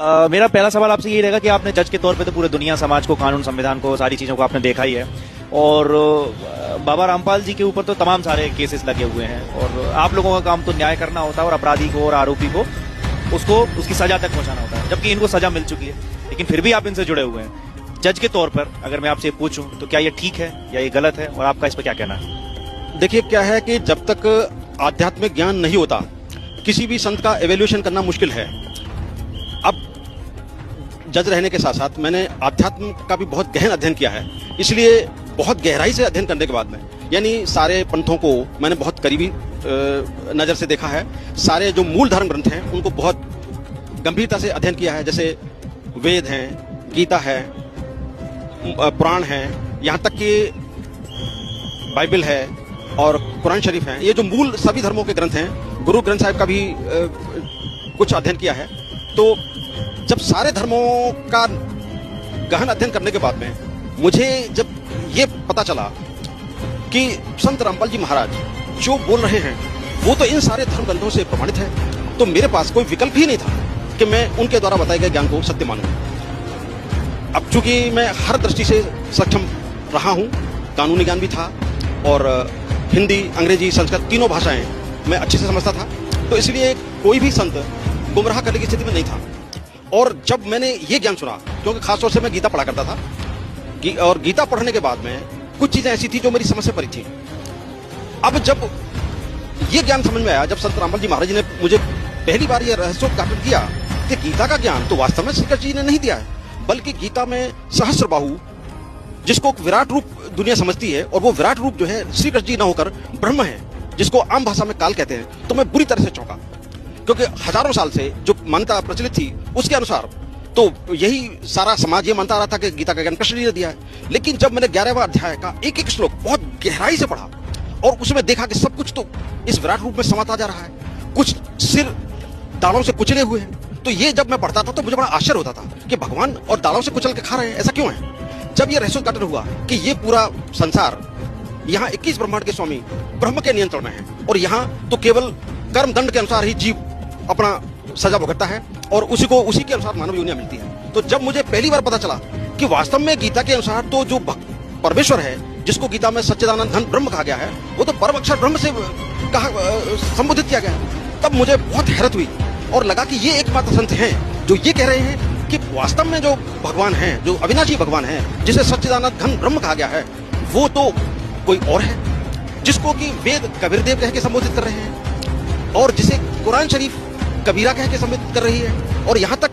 मेरा पहला सवाल आपसे ये रहेगा कि आपने जज के तौर पे तो पूरे दुनिया, समाज को, कानून, संविधान को, सारी चीजों को आपने देखा ही है और बाबा रामपाल जी के ऊपर तो तमाम सारे केसेस लगे हुए हैं और आप लोगों का काम तो न्याय करना होता है और अपराधी को और आरोपी को उसको उसकी सजा तक पहुंचाना होता है, जबकि इनको सजा मिल चुकी है, लेकिन फिर भी आप इनसे जुड़े हुए हैं। जज के तौर पर अगर मैं आपसे पूछूं तो क्या ये ठीक है या ये गलत है और आपका इस पर क्या कहना है? देखिए, क्या है कि जब तक आध्यात्मिक ज्ञान नहीं होता किसी भी संत का एवेल्यूएशन करना मुश्किल है। अब जज रहने के साथ साथ मैंने आध्यात्म का भी बहुत गहन अध्ययन किया है, इसलिए बहुत गहराई से अध्ययन करने के बाद में यानी सारे पंथों को मैंने बहुत करीबी नजर से देखा है। सारे जो मूल धर्म ग्रंथ हैं उनको बहुत गंभीरता से अध्ययन किया है, जैसे वेद हैं, गीता है, पुराण है, यहाँ तक कि बाइबल है और कुरान शरीफ है। ये जो मूल सभी धर्मों के ग्रंथ हैं, गुरु ग्रंथ साहिब का भी कुछ अध्ययन किया है। तो जब सारे धर्मों का गहन अध्ययन करने के बाद में मुझे जब ये पता चला कि संत रामपाल जी महाराज जो बोल रहे हैं वो तो इन सारे धर्म ग्रंथों से प्रमाणित है, तो मेरे पास कोई विकल्प ही नहीं था कि मैं उनके द्वारा बताए गए ज्ञान को सत्य मानूं। अब चूंकि मैं हर दृष्टि से सक्षम रहा हूं, कानूनी ज्ञान भी था और हिंदी, अंग्रेजी, संस्कृत तीनों भाषाएं मैं अच्छे से समझता था, तो इसलिए कोई भी संत गुमराह करने की स्थिति में नहीं था। और जब मैंने ये ज्ञान सुना, क्योंकि खासतौर से मैं गीता पढ़ा करता था और गीता पढ़ने के बाद में कुछ चीजें ऐसी थी जो मेरी समझ से परी थी। अब जब ये ज्ञान समझ में आया, जब संत रामपाल जी महाराज जी ने मुझे पहली बार ये रहस्योद्घाटन किया कि गीता का ज्ञान तो वास्तव में श्री कृष्ण जी ने नहीं दिया है, बल्कि गीता में सहस्त्रबाहु, जिसको विराट रूप दुनिया समझती है, और वो विराट रूप जो है श्री कृष्ण जी न होकर ब्रह्म है, जिसको आम भाषा में काल कहते हैं। तो मैं बुरी तरह से चौंका, क्योंकि हजारों साल से जो मान्यता प्रचलित थी उसके अनुसार तो यही सारा समाज ये मानता रहा था कि गीता का ज्ञान कृष्ण जी ने दिया है। लेकिन जब मैंने 11वां अध्याय का एक एक श्लोक बहुत गहराई से पढ़ा और उसमें देखा कि सब कुछ तो इस विराट रूप में समाता जा रहा है, कुछ सिर दालों से कुचले हुए हैं, तो ये जब मैं पढ़ता था तो मुझे बड़ा आश्चर्य होता था कि भगवान और दालों से कुचल के खा रहे हैं, ऐसा क्यों है। जब ये रहस्योद्घाटन हुआ कि ये पूरा संसार, यहाँ 21 ब्रह्मांड के स्वामी ब्रह्म के नियंत्रण में है और यहाँ तो केवल कर्म दंड के अनुसार ही जीव अपना सजा भुगतता है और उसी के अनुसार मानव योनियां मिलती है। तो जब मुझे पहली बार पता चला कि वास्तव में गीता के अनुसार तो जो परमेश्वर है, जिसको गीता में सच्चिदानंद घन ब्रह्म कहा गया है, वो तो परम अक्षर ब्रह्म से संबोधित किया गया है, तब मुझे बहुत हैरत हुई और लगा कि ये एकमात्र संत हैं जो ये कह रहे हैं कि वास्तव में जो भगवान है, जो अविनाशी भगवान है, जिसे सच्चिदानंद घन ब्रह्म कहा गया है, वो तो कोई और है, जिसको कि वेद कबीर देव कह के संबोधित कर रहे हैं और जिसे कुरान शरीफ कबीरा कह के संबोधित कर रही है। और यहाँ तक